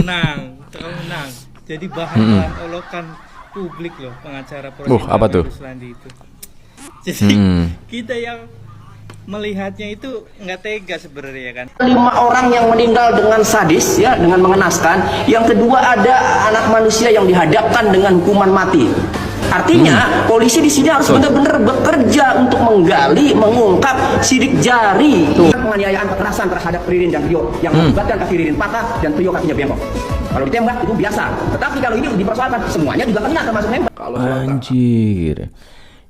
menang. Jadi bahan olokan publik loh pengacara apa tuh? Ruslandi itu. Jadi kita yang melihatnya itu nggak tega sebenarnya kan. 5 orang yang meninggal dengan sadis ya, dengan mengenaskan. Yang kedua ada anak manusia yang dihadapkan dengan hukuman mati. Artinya polisi di sini harus benar-benar bekerja untuk menggali, mengungkap sidik jari. Penganiayaan kekerasan terhadap Ririn dan Tio yang mengakibatkan kaki Ririn patah dan Tio kakinya bengkok. Kalau ditembak itu biasa. Tetapi kalau ini dipersoalkan semuanya juga kena termasuk nembak. Anjir.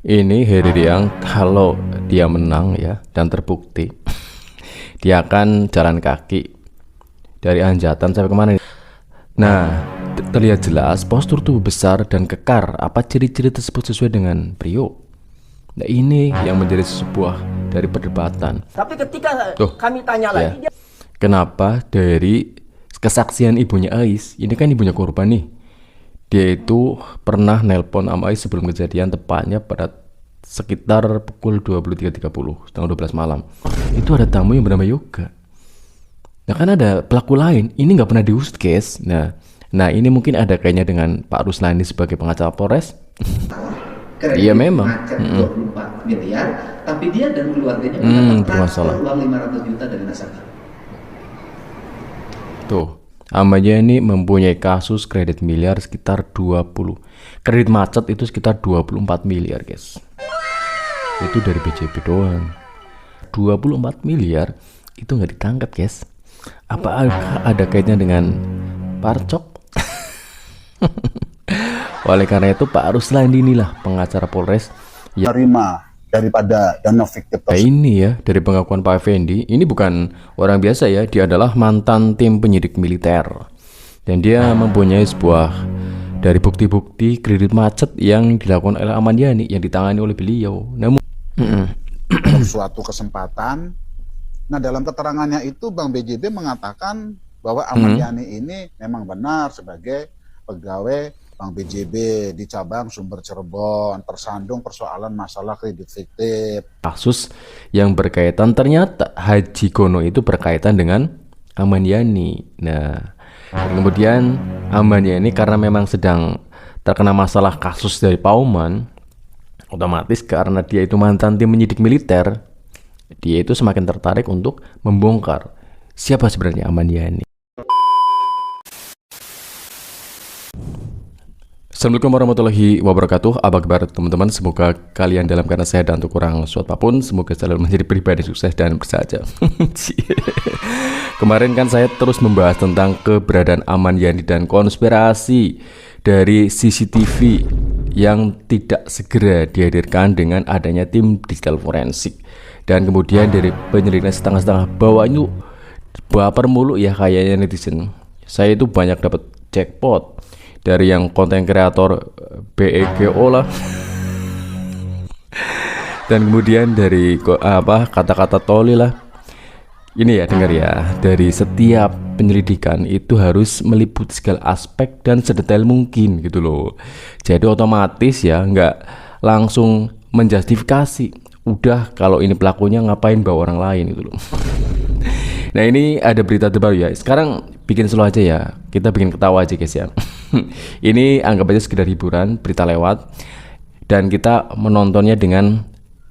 Ini Heri Riang kalau dia menang ya dan terbukti dia akan jalan kaki dari Anjatan sampai kemana. Nah, terlihat jelas postur tubuh besar dan kekar. Apa ciri-ciri tersebut sesuai dengan Prio? Nah, ini yang menjadi sebuah dari perdebatan. Tapi ketika kami tanya lagi dia... Kenapa dari kesaksian ibunya Ais, ini kan ibunya korban nih, dia itu pernah nelpon sama Ais sebelum kejadian, tepatnya pada sekitar pukul 23.30, tanggal 12 malam. Itu ada tamu yang bernama Yoga. Nah kan ada pelaku lain, ini nggak pernah diusut guys. Nah ini mungkin ada kayaknya dengan Pak Ruslandi sebagai pengacara Polres. Iya memang. 24 miliar, tapi dia dan keluarganya mendapat transfer uang 500 juta dari nasabah. Tuh, Ahmad Yani mempunyai kasus kredit miliar sekitar 20. Kredit macet itu sekitar 24 miliar guys. Itu dari BJB doang. 24 miliar itu nggak ditangkap guys. Apa ada kaitannya dengan Parcok? Oleh karena itu Pak Ruslandi inilah pengacara Polres yang terima daripada dana fiktif tersebut. Ini ya dari pengakuan Pak Effendi, ini bukan orang biasa ya, dia adalah mantan tim penyidik militer dan dia mempunyai sebuah dari bukti-bukti kredit macet yang dilakukan oleh Ahmad Yani yang ditangani oleh beliau. Namun suatu kesempatan, nah dalam keterangannya itu Bang BJB mengatakan bahwa Ahmad Yani ini memang benar sebagai pegawai Bank BJB di cabang Sumber Cirebon tersandung persoalan masalah kredit fiktif. Kasus yang berkaitan ternyata Haji Gono itu berkaitan dengan Ahmad Yani. Nah, kemudian Ahmad Yani karena memang sedang terkena masalah kasus dari Pauman, otomatis karena dia itu mantan tim penyidik militer, dia itu semakin tertarik untuk membongkar siapa sebenarnya Ahmad Yani. Assalamualaikum warahmatullahi wabarakatuh. Apa kabar teman-teman? Semoga kalian dalam keadaan sehat dan untuk kurang suatu apapun. Semoga selalu menjadi pribadi sukses dan bersahaja. Kemarin kan saya terus membahas tentang keberadaan Ahmad Yani dan konspirasi dari CCTV yang tidak segera dihadirkan dengan adanya tim digital forensik. Dan kemudian dari penyelidikan setengah-setengah bahwa itu baper mulu ya kayaknya netizen. Saya itu banyak dapat jackpot dari yang konten kreator BEGO lah dan kemudian dari kata-kata toli lah. Ini ya dengar ya, dari setiap penyelidikan itu harus meliputi segala aspek dan sedetail mungkin gitu loh. Jadi otomatis ya nggak langsung menjustifikasi udah kalau ini pelakunya ngapain bawa orang lain gitu loh. Nah ini ada berita terbaru ya. Sekarang bikin slow aja ya, kita bikin ketawa aja guys ya. Ini anggap aja sekedar hiburan, berita lewat, dan kita menontonnya dengan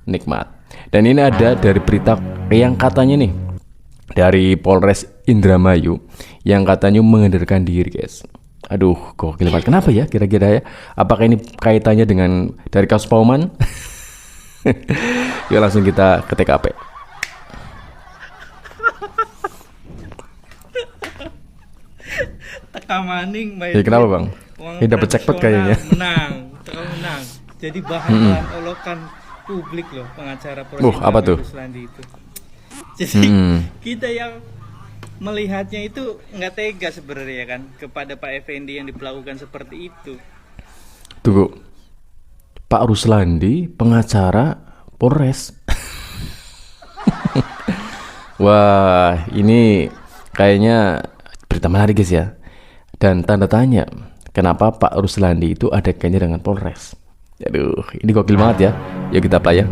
nikmat. Dan ini ada dari berita yang katanya nih dari Polres Indramayu yang katanya mengendarkan diri guys. Aduh, gokil banget. Kenapa ya kira-kira ya? Apakah ini kaitannya dengan dari kasus Pauman? Yuk langsung kita ke TKP. Maning ya, kenapa bang? Ini dapat jackpot kayaknya. Menang. Jadi bahan olokan publik loh pengacara apa tuh? Ruslandi itu. Jadi kita yang melihatnya itu nggak tega sebenarnya kan kepada Pak Effendi yang diperlakukan seperti itu. Tunggu, Pak Ruslandi pengacara Polres. Wah ini kayaknya berita menarik guys ya. Dan tanda tanya, kenapa Pak Ruslandi itu ada kayaknya dengan Polres? Aduh, ini gokil banget ya. Yuk kita play ya.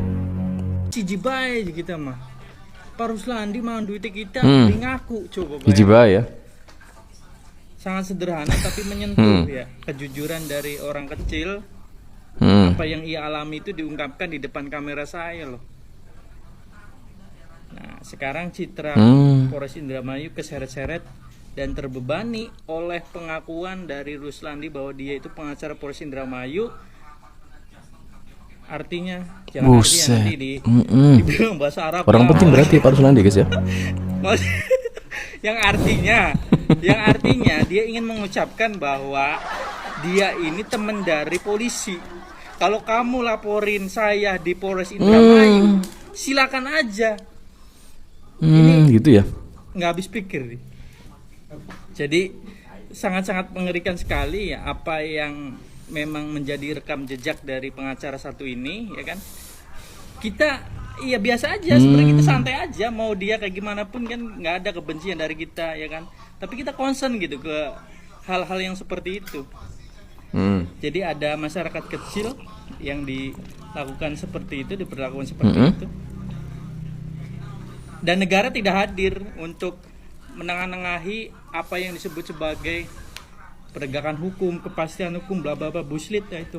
Cijibai kita mah. Pak Ruslandi mau duit kita, ngaku coba. Cijibai ya. sangat sederhana tapi menyentuh ya, kejujuran dari orang kecil. Apa yang ia alami itu diungkapkan di depan kamera saya loh. Nah, sekarang citra Polres Indramayu keseret-seret dan terbebani oleh pengakuan dari Ruslandi bahwa dia itu pengacara Polres Indramayu. Artinya jangan nanti dibilang bahasa Arab. Orang penting berarti Pak Ruslandi guys ya. yang artinya dia ingin mengucapkan bahwa dia ini teman dari polisi. Kalau kamu laporin saya di Polres Indramayu, silakan aja. Ini gitu ya. Nggak habis pikir nih. Jadi sangat-sangat mengerikan sekali ya apa yang memang menjadi rekam jejak dari pengacara satu ini, ya kan? Kita ya biasa aja, sebenarnya kita santai aja, mau dia kayak gimana pun kan nggak ada kebencian dari kita, ya kan? Tapi kita concern gitu ke hal-hal yang seperti itu. Jadi ada masyarakat kecil yang dilakukan seperti itu, diperlakukan seperti itu, dan negara tidak hadir untuk menengahi apa yang disebut sebagai penegakan hukum, kepastian hukum, bla bla bla, bullshit ya itu.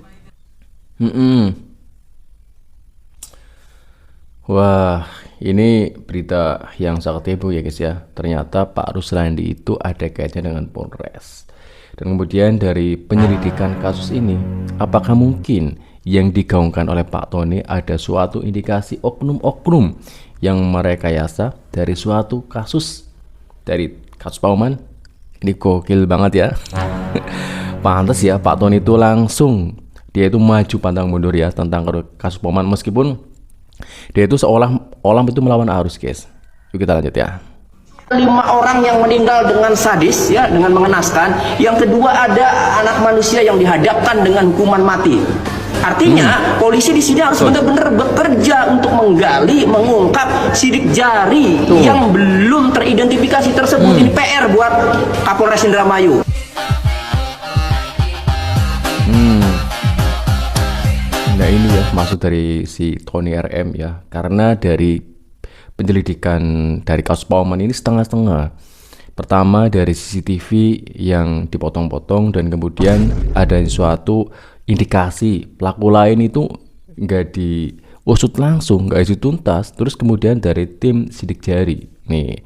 Wah, ini berita yang sangat heboh ya guys ya. Ternyata Pak Ruslandi itu ada kaitannya dengan Polres. Dan kemudian dari penyelidikan kasus ini, apakah mungkin yang digaungkan oleh Pak Tony ada suatu indikasi oknum-oknum yang merekayasa dari suatu kasus, dari kasus Pak Oman? Ini gokil banget ya. Pantes ya Pak Tony itu langsung dia itu maju pantang mundur ya tentang kasus Pak Oman, meskipun dia itu seolah-olah itu melawan arus guys. Yuk kita lanjut ya. 5 orang yang meninggal dengan sadis ya, dengan mengenaskan. Yang kedua ada anak manusia yang dihadapkan dengan hukuman mati. Artinya polisi di sini harus benar-benar bekerja untuk menggali, mengungkap sidik jari yang belum teridentifikasi tersebut. Ini PR buat Kapolres Indramayu. Nah ini ya maksud dari si Tony RM ya, karena dari penyelidikan dari kasus Pak Oman ini setengah-setengah. Pertama dari CCTV yang dipotong-potong, dan kemudian ada suatu indikasi pelaku lain itu nggak diusut langsung, nggak dituntas. Terus kemudian dari tim sidik jari. Nih,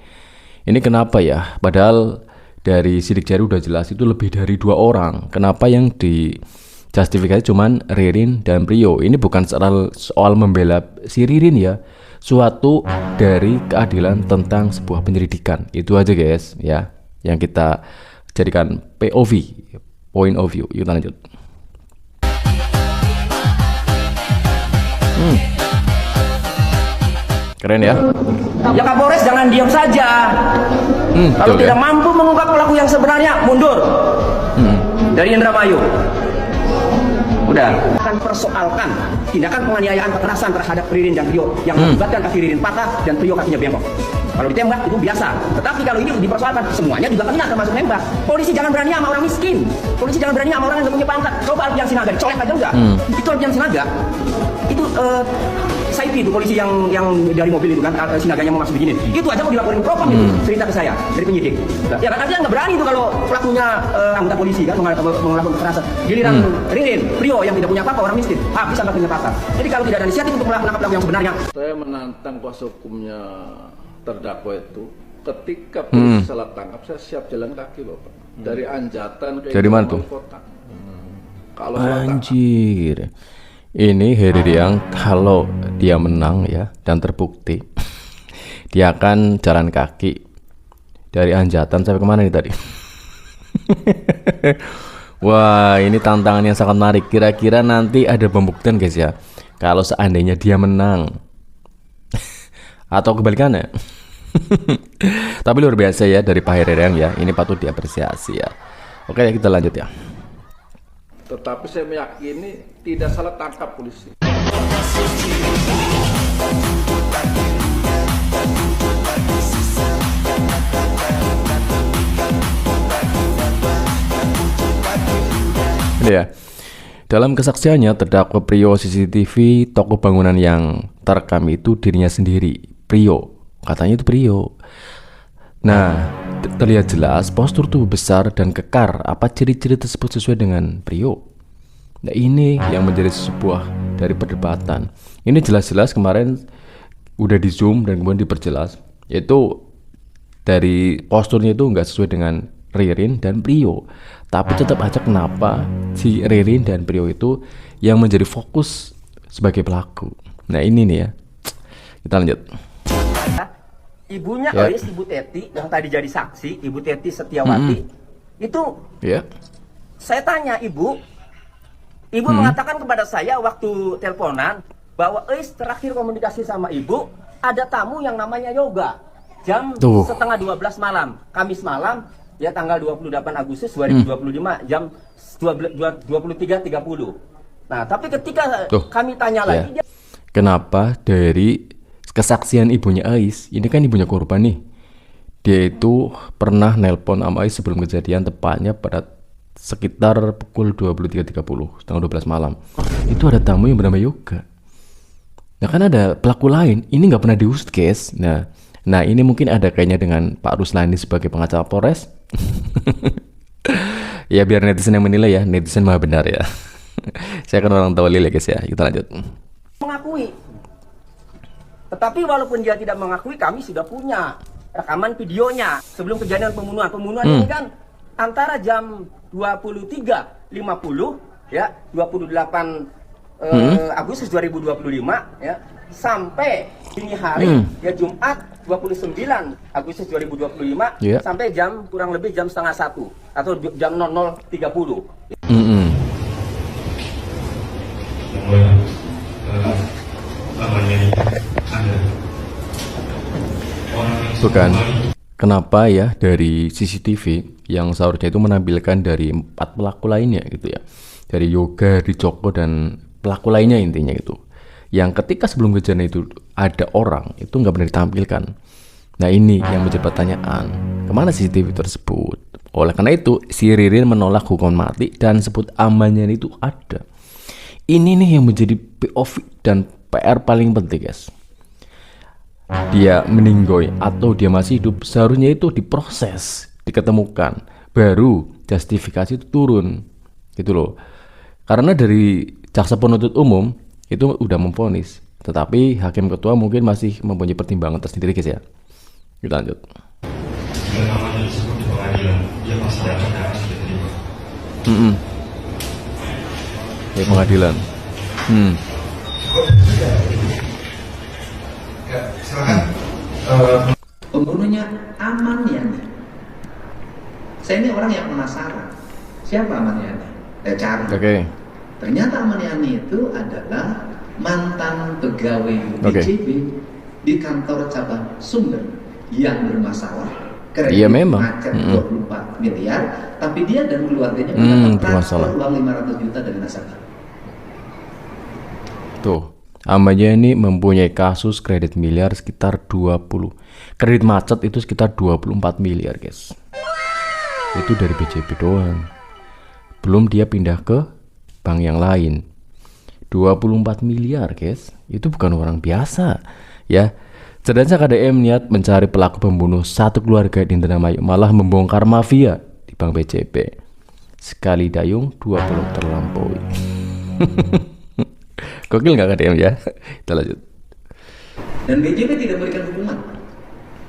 ini kenapa ya? Padahal dari sidik jari udah jelas itu lebih dari 2 orang. Kenapa yang dijustifikasi cuman Ririn dan Prio? Ini bukan soal membela si Ririn ya. Suatu dari keadilan tentang sebuah penyelidikan. Itu aja guys ya yang kita jadikan POV, point of view. Yuk lanjut. Keren ya. Ya Kapolres jangan diam saja. Kalau tidak mampu mengungkap pelaku yang sebenarnya, mundur dari Indramayu. Udah. Akan persoalkan tindakan penganiayaan kekerasan terhadap Ririn dan Prio yang mengakibatkan kaki Ririn patah dan Prio kakinya bengkok. Kalau ditembak itu biasa. Tetapi kalau ini dipersoalkan, semuanya juga kena termasuk nembak. Polisi jangan berani sama orang miskin. Polisi jangan berani sama orang yang nggak punya pangkat. Coba Alfian Sinaga dicolek aja enggak? Itu Alfian Sinaga. Itu Saifi itu polisi yang dari mobil itu kan, Sinaganya mau masuk begini. Itu aja mau dilaporin propam itu cerita ke saya dari penyidik. Ya kan artinya nggak berani itu kalau pelakunya anggota polisi kan melakukan kekerasan. Giliran Ririn, Prio yang tidak punya apa-apa, orang miskin, habis kakinya patah. Jadi kalau tidak ada inisiatif untuk menangkap pelaku yang sebenarnya. Saya menantang kuasa hukumnya terdakwa itu, ketika polisi salah tangkap, saya siap jalan kaki loh Pak. Dari Anjatan ke dari mana tuh? Kota. Kalau Anjir. Ini Heri Riang kalau dia menang ya dan terbukti dia akan jalan kaki dari Anjatan sampai kemana nih tadi? Wah, ini tantangan yang sangat menarik. Kira-kira nanti ada pembuktian guys ya, kalau seandainya dia menang atau kebalikannya. Tapi luar biasa ya dari Pak Heri Riang ya, ini patut diapresiasi ya. Oke, kita lanjut ya. tetapi saya meyakini tidak salah tangkap polisi. Ya. Dalam kesaksiannya, terdakwa Prio CCTV toko bangunan yang terekam itu dirinya sendiri. Prio, katanya itu Prio. Nah, terlihat jelas postur tubuh besar dan kekar. Apa ciri-ciri tersebut sesuai dengan Priyo? Nah, ini yang menjadi sebuah dari perdebatan. Ini jelas-jelas kemarin udah di zoom dan kemudian diperjelas, yaitu dari posturnya itu nggak sesuai dengan Ririn dan Priyo. Tapi tetap aja kenapa si Ririn dan Priyo itu yang menjadi fokus sebagai pelaku. Nah ini nih ya, kita lanjut. Ibunya Ya. Ois, Ibu Teti yang tadi jadi saksi, Ibu Teti Setiawati, itu Ya, saya tanya Ibu mengatakan kepada saya waktu teleponan bahwa Ois terakhir komunikasi sama Ibu ada tamu yang namanya Yoga jam Tuh. setengah 12 malam, Kamis malam, ya tanggal 28 Agustus 2025 jam 23.30. Nah, tapi ketika Tuh. kami tanya ya. lagi dia Kenapa dari kesaksian ibunya Ais, ini kan ibunya korban nih, dia itu pernah nelpon sama Ais sebelum kejadian, tepatnya pada sekitar pukul 23.30, setengah 12 malam. Itu ada tamu yang bernama Yoga. Nah kan ada pelaku lain, ini nggak pernah diusut guys. Nah ini mungkin ada kayaknya dengan Pak Ruslani sebagai pengacara Polres. Ya biar netizen yang menilai ya, netizen maha benar ya. Saya kan orang tahu ya guys ya, kita lanjut. mengakui. Tetapi walaupun dia tidak mengakui, kami sudah punya rekaman videonya sebelum kejadian pembunuhan. Pembunuhan ini kan antara jam 23.50 ya, 28 Agustus 2025 ya, sampai dini hari ya Jumat 29 Agustus 2025 Yeah. sampai jam kurang lebih jam setengah 1 atau jam 00.30. Tuh kan, kenapa ya dari CCTV yang seharusnya itu menampilkan dari 4 pelaku lainnya gitu ya, dari Yoga, dari Joko dan pelaku lainnya intinya gitu, yang ketika sebelum kejadian itu ada orang itu nggak benar ditampilkan. Nah ini yang menjadi pertanyaan, kemana CCTV tersebut? Oleh karena itu si Ririn menolak hukuman mati dan sebut amannya itu ada. Ini nih yang menjadi POV dan PR paling penting guys. Dia meninggoy atau dia masih hidup, seharusnya itu diproses, diketemukan, baru justifikasi itu turun gitu loh. Karena dari jaksa penuntut umum itu udah memvonis, tetapi hakim ketua mungkin masih mempunyai pertimbangan tersendiri guys ya. Kita lanjut. Ya pengadilan. Pembunuhnya Aman Yani. Saya ini orang yang penasaran. Siapa Aman Yani? Saya cari. Oke. Ternyata Aman Yani itu adalah mantan pegawai Oke. BJB di kantor cabang Sumber yang bermasalah. Kredit Iya, memang. macet 24 miliar, tapi dia dan keluarganya bermasalah. transfer uang 500 juta dari nasabah. Tuh, Ahmadnya ini mempunyai kasus kredit miliar sekitar 20. Kredit macet itu sekitar 24 miliar, guys. Itu dari BJB doang. Belum dia pindah ke bank yang lain. 24 miliar, guys. Itu bukan orang biasa, ya. Sedangkan KDM niat mencari pelaku pembunuh satu keluarga di Indramayu, malah membongkar mafia di bank BJB. Sekali dayung, 2 pulau terlampaui. Gokil nggak KDM ya? Kita lanjut. Dan BJB tidak memberikan hukuman,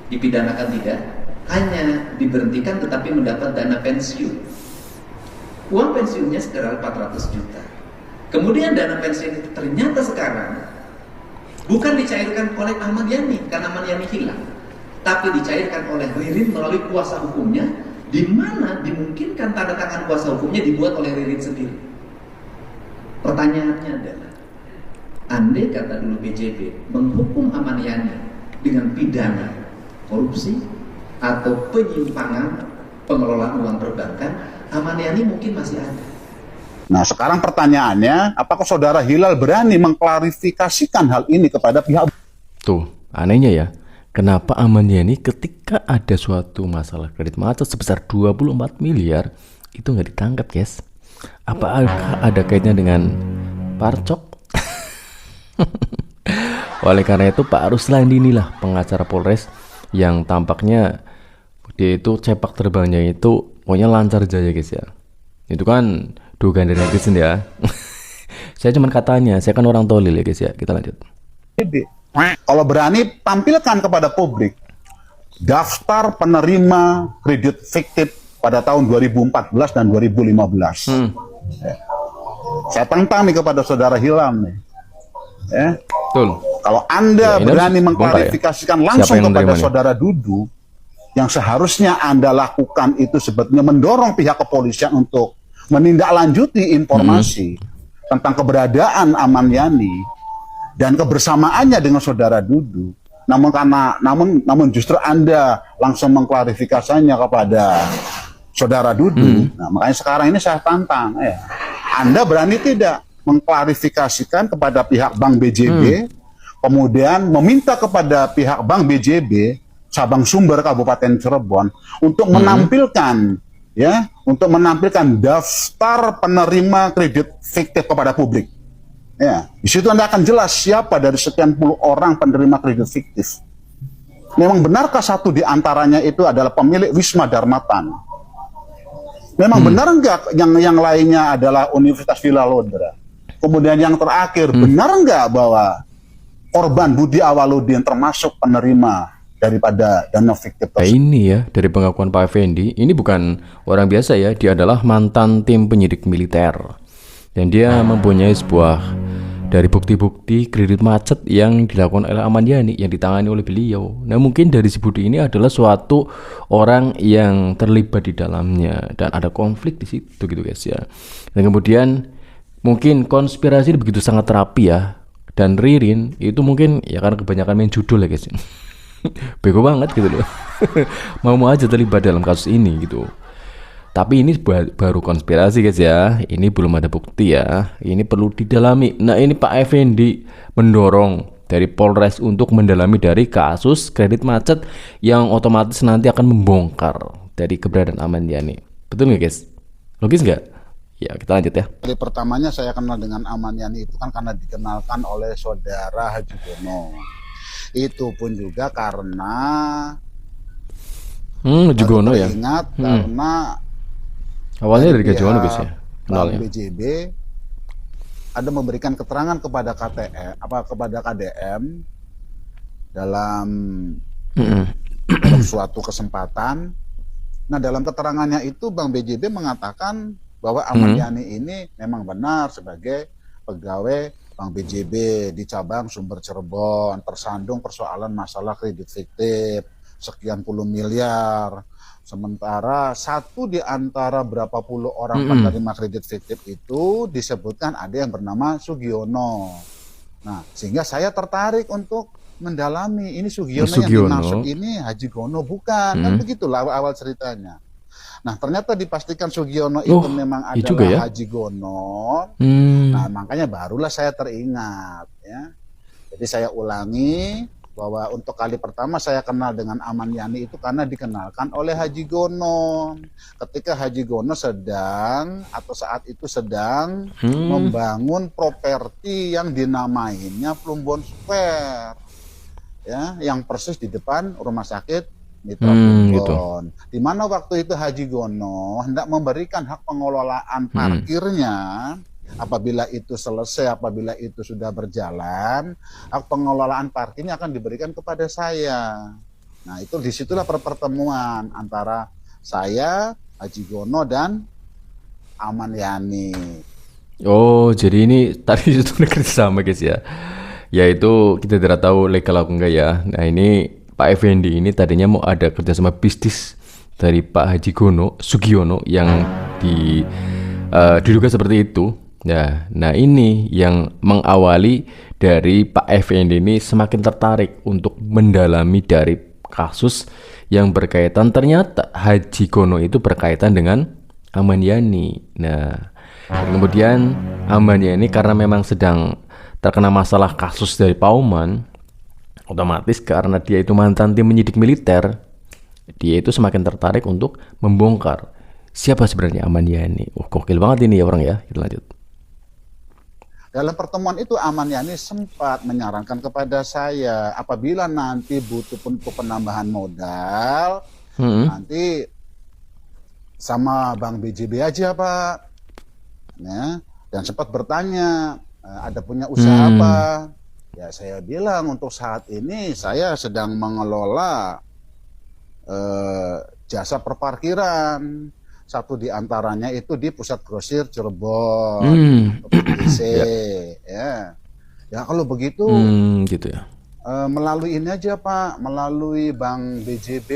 dipidanakan tidak, hanya diberhentikan tetapi mendapat dana pensiun. Uang pensiunnya sekitar 400 juta. Kemudian dana pensiun itu ternyata sekarang bukan dicairkan oleh Ahmad Yani karena Ahmad Yani hilang, tapi dicairkan oleh Ririn melalui kuasa hukumnya, di mana dimungkinkan tanda tangan kuasa hukumnya dibuat oleh Ririn sendiri. Pertanyaannya adalah, andai kata dulu BJB menghukum Ahmad Yani dengan pidana korupsi atau penyimpangan pengelolaan uang perbankan, Ahmad Yani mungkin masih ada. Nah, sekarang pertanyaannya, apakah saudara Hilal berani mengklarifikasikan hal ini kepada pihak? Tuh, anehnya ya. Kenapa Ahmad Yani ketika ada suatu masalah kredit macet sebesar 24 miliar itu nggak ditangkap, guys? Apa ada kaitannya dengan Parcok? Oleh karena itu Pak Ruslandi inilah pengacara Polres yang tampaknya dia itu sepak terbangnya itu pokoknya lancar jaya guys ya. Itu kan dugaan dari netizen ya. Saya cuman katanya, saya kan orang tolil ya guys ya. Kita lanjut. Kalau berani tampilkan kepada publik daftar penerima kredit fiktif pada tahun 2014 dan 2015. Ya. Saya tantang nih kepada saudara Hilam nih. Ya. Betul. Kalau Anda Ya, ini berani harus mengklarifikasikan bongkar ya. langsung Siapa yang kepada menerimanya? saudara Dudu, yang seharusnya Anda lakukan itu sebetulnya mendorong pihak kepolisian untuk menindaklanjuti informasi tentang keberadaan Aman Yani dan kebersamaannya dengan saudara Dudu. Namun justru Anda langsung mengklarifikasinya kepada saudara Dudu. Nah, makanya sekarang ini saya tantang, ya. Anda berani tidak mengklarifikasikan kepada pihak Bank BJB, kemudian meminta kepada pihak Bank BJB cabang Sumber Kabupaten Cirebon untuk menampilkan daftar penerima kredit fiktif kepada publik. Ya, di situ Anda akan jelas siapa dari sekian puluh orang penerima kredit fiktif. Memang benarkah satu di antaranya itu adalah pemilik Wisma Darmatan? Memang benar enggak yang lainnya adalah Universitas Villa Lodra? Kemudian yang terakhir, benar enggak bahwa korban Budi Awaludin termasuk penerima daripada dana fiktif Nah tersebut? ini ya dari pengakuan Pak Effendi, ini bukan orang biasa ya, dia adalah mantan tim penyidik militer. Dan dia mempunyai sebuah dari bukti-bukti kredit macet yang dilakukan oleh Aman Yani yang ditangani oleh beliau. Nah mungkin dari si Budi ini adalah suatu orang yang terlibat di dalamnya dan ada konflik di situ gitu guys ya. Dan kemudian mungkin konspirasi begitu sangat terapi ya. Dan Ririn itu mungkin ya karena kebanyakan main judul ya guys. Bego banget gitu loh. Mau aja terlibat dalam kasus ini gitu. Tapi ini baru konspirasi guys ya. Ini belum ada bukti ya. Ini perlu didalami. Nah ini Pak Effendi mendorong dari Polres untuk mendalami dari kasus kredit macet yang otomatis nanti akan membongkar dari keberadaan Aman Yani. Betul nggak guys? Logis nggak? Ya kita lanjut ya. Kali pertamanya saya kenal dengan Aman Yani itu kan karena dikenalkan oleh saudara Haji Gono. Itu pun juga karena Jugono ya. ingat karena Awalnya dari pihak Jugono guys ya. Bank Kenalnya. BJB ada memberikan keterangan kepada kepada KDM dalam suatu kesempatan. Nah, dalam keterangannya itu Bank BJB mengatakan bahwa Aman Yani ini memang benar sebagai pegawai Bank BJB di cabang Sumber Cirebon, tersandung persoalan masalah kredit fiktif sekian puluh miliar. Sementara satu di antara berapa puluh orang penerima kredit fiktif itu disebutkan ada yang bernama Sugiono. Nah, sehingga saya tertarik untuk mendalami ini Sugiono yang dimaksud ini Haji Gono bukan. Kan begitulah awal ceritanya. Nah, ternyata dipastikan Sugiono itu memang adalah juga ya? Haji Gono. Nah, makanya barulah saya teringat ya. Jadi saya ulangi bahwa untuk kali pertama saya kenal dengan Aman Yani itu karena dikenalkan oleh Haji Gono. Ketika Haji Gono saat itu sedang membangun properti yang dinamainya Plumbon Square. Ya, yang persis di depan rumah sakit Mitra Plumbon. Di mana waktu itu Haji Gono hendak memberikan hak pengelolaan parkirnya. Apabila itu selesai, apabila itu sudah berjalan, hak pengelolaan parkirnya akan diberikan kepada saya. Nah, itu disitulah pertemuan antara saya, Haji Gono, dan Aman Yani. Oh, jadi ini tadi itu kerjasama guys ya. Yaitu kita tidak tahu legal atau enggak ya. Nah ini Pak Effendi ini tadinya mau ada kerjasama bisnis dari Pak Haji Gono, Sugiono yang diduga seperti itu. Ya, nah ini yang mengawali dari Pak Effendi ini semakin tertarik untuk mendalami dari kasus yang berkaitan, ternyata Haji Gono itu berkaitan dengan Aman Yani. Nah, kemudian Aman Yani karena memang sedang terkena masalah kasus dari Pauman, otomatis karena dia itu mantan tim penyidik militer, dia itu semakin tertarik untuk membongkar siapa sebenarnya Aman Yani. Gokil banget ini ya orang ya. Kita lanjut. Dalam pertemuan itu Aman Yani sempat menyarankan kepada saya apabila nanti butuh untuk penambahan modal, nanti sama Bang BJB aja Pak, ya. Dan sempat bertanya ada punya usaha apa? Ya saya bilang untuk saat ini saya sedang mengelola jasa perparkiran. Satu di antaranya itu di Pusat Grosir Cirebon, PGC, ya. Ya kalau begitu, gitu ya. melalui ini aja Pak, melalui Bang BJB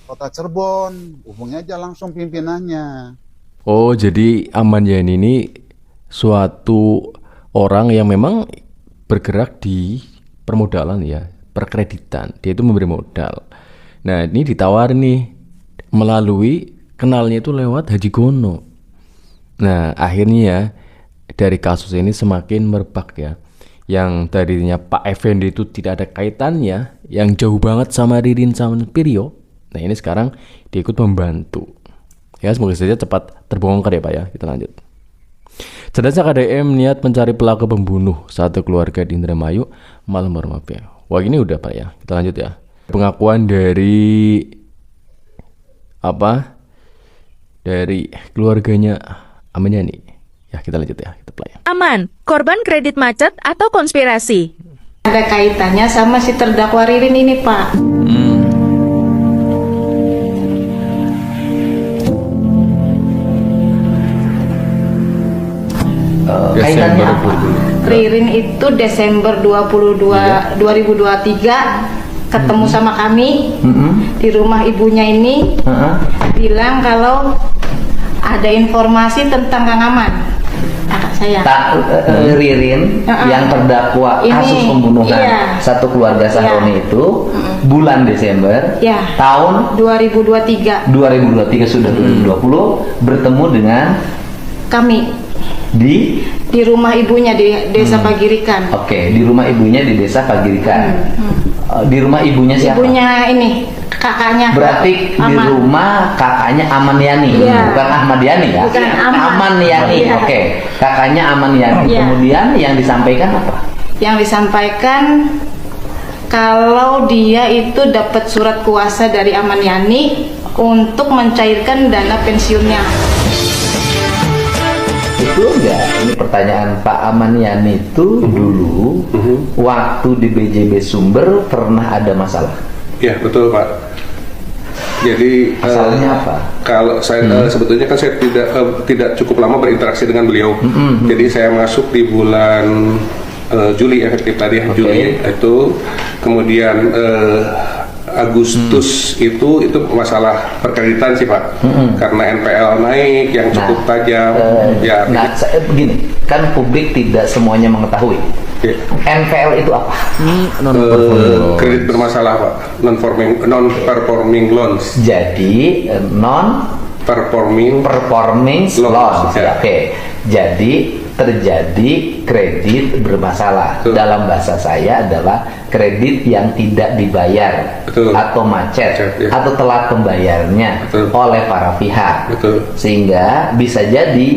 Kota Cirebon, hubungi aja langsung pimpinannya. Oh, jadi Aman Yani ini suatu orang yang memang bergerak di permodalan ya, perkreditan. Dia itu memberi modal. Nah, ini ditawarin nih melalui kenalnya itu lewat Haji Gono. Nah, akhirnya dari kasus ini semakin merebak ya. Yang tadinya Pak Effendi itu tidak ada kaitannya, yang jauh banget sama Ririn sama Pirio. Nah, ini sekarang dia ikut membantu. Ya, semoga saja cepat terbongkar ya Pak ya. Kita lanjut. Cerdasnya KDM niat mencari pelaku pembunuh satu keluarga di Indramayu malam bermaafnya. Wah, ini udah Pak ya. Kita lanjut ya. Pengakuan dari dari keluarganya Aman Yani. Ya, kita lanjut ya. Kita play. Aman, korban kredit macet atau konspirasi? Ada kaitannya sama si terdakwa Ririn ini, Pak. Kaitannya apa? Ririn itu Desember 2023 ketemu sama kami di rumah ibunya ini, bilang kalau ada informasi tentang Kang Aman, kakak saya. Ririn yang terdakwa Ini, kasus pembunuhan satu keluarga Sahroni itu bulan Desember tahun 2023 sudah 2020 bertemu dengan kami di rumah ibunya di Desa Pagirikan. Oke, di rumah ibunya di Desa Pagirikan. Di rumah ibunya siapa? Ibunya ini kakaknya. Berarti di Aman. rumah kakaknya Aman Yani, Iya. bukan Ahmad Yani ya? Bukan Aman. Yani. Iya. Oke, kakaknya Aman Yani. Iya. Kemudian yang disampaikan apa? Yang disampaikan kalau dia itu dapat surat kuasa dari Aman Yani untuk mencairkan dana pensiunnya. Betul nggak? Ini pertanyaan Pak Aman Yani itu dulu waktu di BJB Sumber pernah ada masalah. Ya betul Pak. Jadi Masalahnya apa? Kalau saya sebetulnya kan saya tidak cukup lama berinteraksi dengan beliau. Jadi saya masuk di bulan Juli efektif tadi Juli itu, kemudian Agustus itu masalah perkreditan sih Pak, karena NPL naik yang cukup tajam. Begini, kan publik tidak semuanya mengetahui. NPL itu apa? Kredit bermasalah Pak, non performing loans. Jadi non performing loans. Ya. Oke. Jadi terjadi kredit bermasalah. Dalam bahasa saya adalah kredit yang tidak dibayar atau macet atau telat pembayarnya oleh para pihak. Sehingga bisa jadi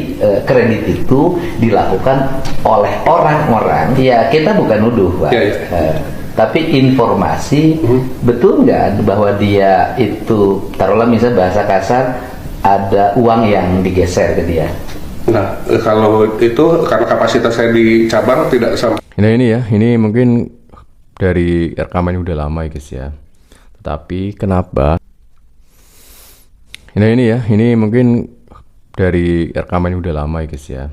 kredit itu dilakukan oleh orang-orang. Ya, kita bukan nuduh, Pak. Tapi informasi betul nggak bahwa dia itu, taruhlah misalnya bahasa kasar, ada uang yang digeser ke dia. Nah, kalau itu karena kapasitas saya di cabang tidak sampai. Nah, ini ya, ini mungkin dari rekaman udah lama ya guys ya. Tetapi kenapa? Nah, ini ya, ini mungkin dari rekaman udah lama ya guys ya.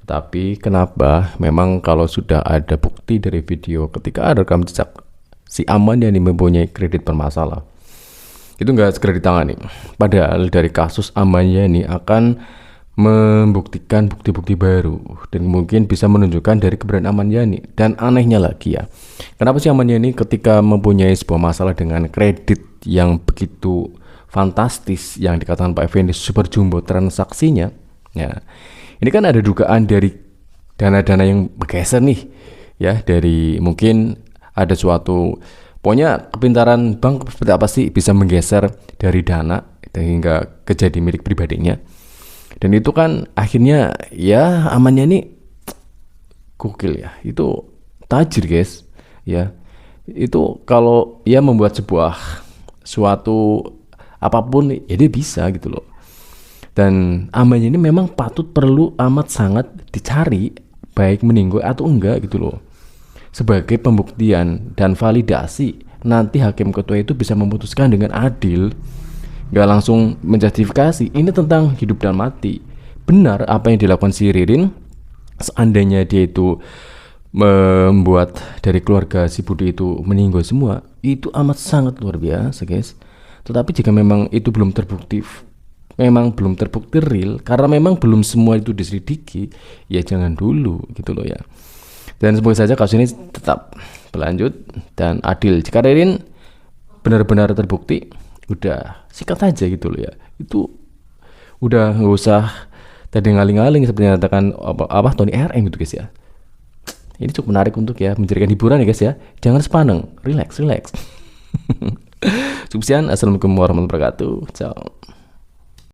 Tetapi kenapa memang kalau sudah ada bukti dari video ketika ada rekam jejak si Aman yang mempunyai kredit bermasalah, itu nggak segera ditangani. Padahal dari kasus Aman Yani akan membuktikan bukti-bukti baru dan mungkin bisa menunjukkan dari keberadaan Aman Yani. Dan anehnya lagi ya, kenapa sih Aman Yani ketika mempunyai sebuah masalah dengan kredit yang begitu fantastis yang dikatakan Pak Effendi super jumbo transaksinya ya, ini kan ada dugaan dari dana-dana yang bergeser nih ya, dari mungkin ada suatu, pokoknya kepintaran bank seperti apa sih bisa menggeser dari dana hingga ke jadi milik pribadinya. Dan itu kan akhirnya ya Aman Yani gokil ya, itu tajir guys ya. Itu kalau ia membuat suatu apapun ya dia bisa gitu loh. Dan amannya ini memang perlu amat sangat dicari, baik meninggal atau enggak gitu loh, sebagai pembuktian dan validasi. Nanti hakim ketua itu bisa memutuskan dengan adil, nggak langsung menjustifikasi. Ini tentang hidup dan mati. Benar apa yang dilakukan si Ririn, seandainya dia itu membuat dari keluarga si Budi itu meninggal semua, itu amat sangat luar biasa guys. Tetapi jika memang itu belum terbukti, memang belum terbukti real, karena memang belum semua itu diselidiki, ya jangan dulu gitu loh ya. Dan semoga saja kasus ini tetap berlanjut dan adil. Jika Ririn benar-benar terbukti, udah sikat aja gitu loh ya. Itu udah nggak usah tadi ngaling-ngaling seperti yang dikatakan apa Tony RM gitu guys ya. Ini cukup menarik untuk ya menjadikan hiburan ya guys ya. Jangan sepaneng, relax. Cukup sekian. Assalamualaikum warahmatullahi wabarakatuh. Ciao.